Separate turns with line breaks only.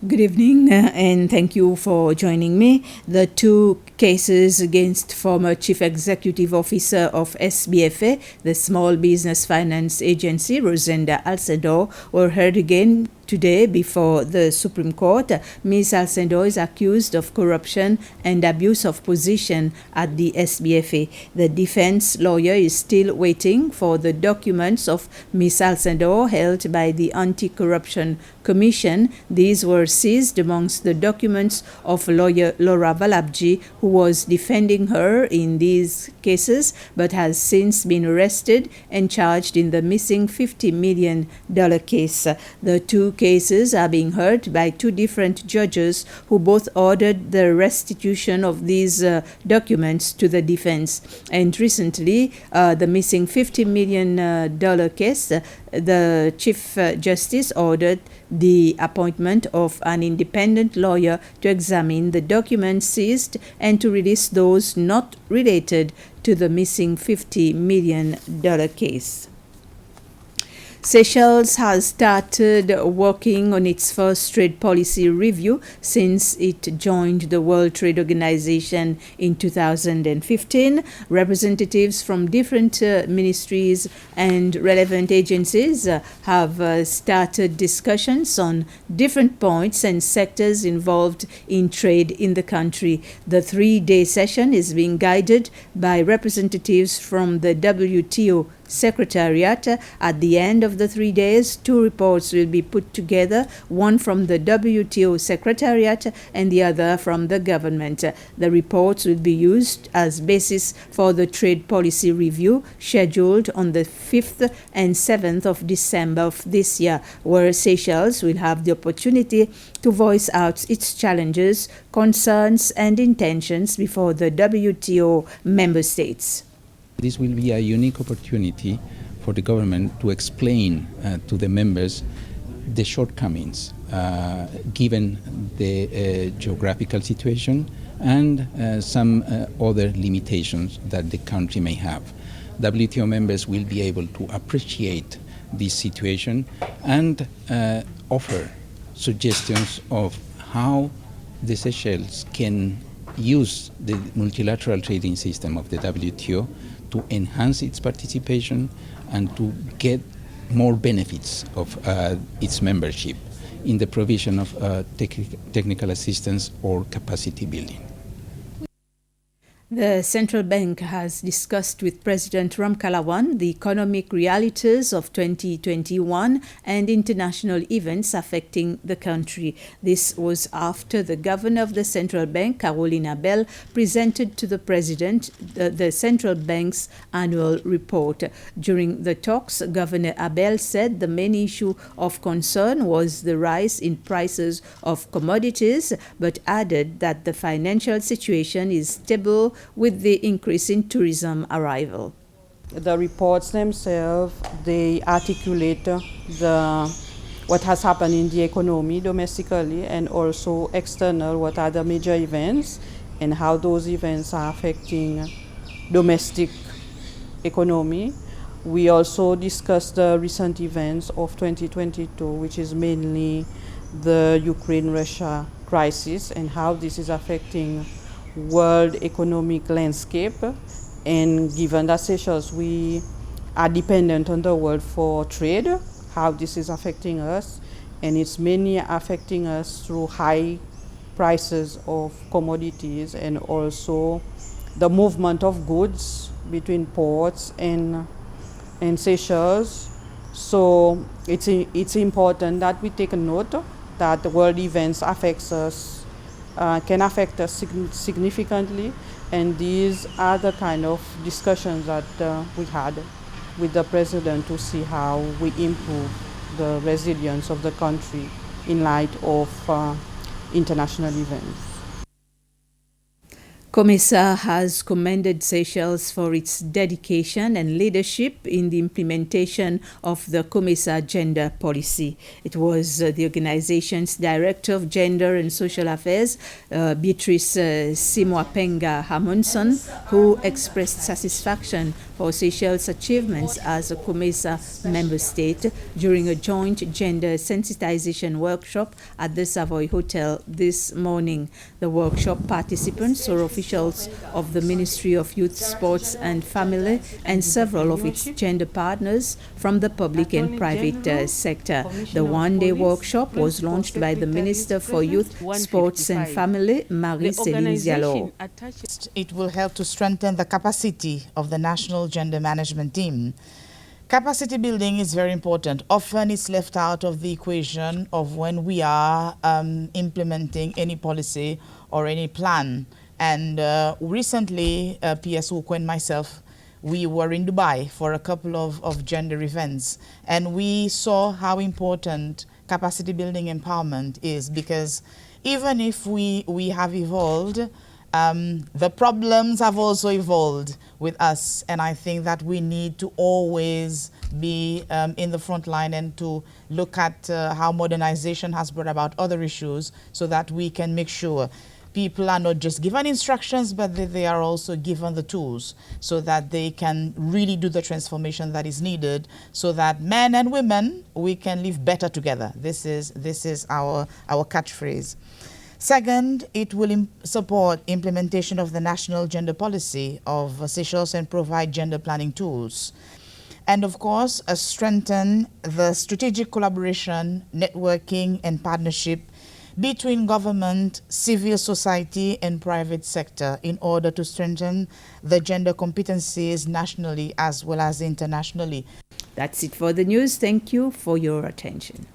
Good evening, and thank you for joining me. The two cases against former Chief Executive Officer of SBFA, the Small Business Finance Agency, Rosenda Alcindor, were heard again today before the Supreme Court. Ms. Alcindor is accused of corruption and abuse of position at the SBFA. The defense lawyer is still waiting for the documents of Ms. Alcindor held by the Anti-Corruption Commission. These were seized amongst the documents of lawyer Laura Valabji, who was defending her in these cases but has since been arrested and charged in the missing $50 million case. The two cases are being heard by two different judges who both ordered the restitution of these documents to the defense. And recently, the missing $50 million case, the Chief Justice ordered the appointment of an independent lawyer to examine the documents seized and to release those not related to the missing $50 million case. Seychelles has started working on its first trade policy review since it joined the World Trade Organization in 2015. Representatives from different ministries and relevant agencies have started discussions on different points and sectors involved in trade in the country. The three-day session is being guided by representatives from the WTO Secretariat. At the end of the 3 days, two reports will be put together, one from the WTO Secretariat and the other from the government. The reports will be used as basis for the trade policy review scheduled on the 5th and 7th of December of this year, where Seychelles will have the opportunity to voice out its challenges, concerns, and intentions before the WTO member states.
This will be a unique opportunity for the government to explain to the members the shortcomings given the geographical situation and some other limitations that the country may have. WTO members will be able to appreciate this situation and offer suggestions of how the Seychelles can use the multilateral trading system of the WTO to enhance its participation and to get more benefits of its membership in the provision of technical assistance or capacity building.
The central bank has discussed with President Ramkalawan the economic realities of 2021 and international events affecting the country. This was after the governor of the central bank, Caroline Abel, presented to the president the central bank's annual report. During the talks, Governor Abel said the main issue of concern was the rise in prices of commodities, but added that the financial situation is stable with the increase in tourism arrival.
The reports themselves, they articulate what has happened in the economy domestically and also external, what are the major events and how those events are affecting domestic economy. We also discussed the recent events of 2022, which is mainly the Ukraine-Russia crisis and how this is affecting world economic landscape, and given that Seychelles, we are dependent on the world for trade, how this is affecting us, and it's mainly affecting us through high prices of commodities and also the movement of goods between ports and Seychelles. So it's important that we take a note that the world events can affect us significantly, and these are the kind of discussions that we had with the president to see how we improve the resilience of the country in light of international events.
COMESA has commended Seychelles for its dedication and leadership in the implementation of the COMESA gender policy. It was the organization's Director of Gender and Social Affairs, Beatrice Simwapenga Hammonson, who expressed satisfaction for Seychelles' achievements as a COMESA member state during a joint gender sensitization workshop at the Savoy Hotel this morning. The workshop participants saw officials of the Ministry of Youth, Sports and Family and several of its gender partners from the public and private sector. The one-day workshop was launched by the Minister for Youth, Sports and Family, Marie-Céline Diallo.
It will help to strengthen the capacity of the National Gender Management Team. Capacity building is very important. Often it's left out of the equation of when we are implementing any policy or any plan. And recently, PS Uko and myself, we were in Dubai for a couple of gender events, and we saw how important capacity building empowerment is, because even if we have evolved, the problems have also evolved with us, and I think that we need to always be in the front line and to look at how modernization has brought about other issues, so that we can make sure people are not just given instructions, but that they are also given the tools so that they can really do the transformation that is needed, so that men and women, we can live better together. This is our catchphrase. Second, it will support implementation of the national gender policy of Seychelles and provide gender planning tools. And of course, strengthen the strategic collaboration, networking and partnership between government, civil society and private sector in order to strengthen the gender competencies nationally as well as internationally.
That's it for the news. Thank you for your attention.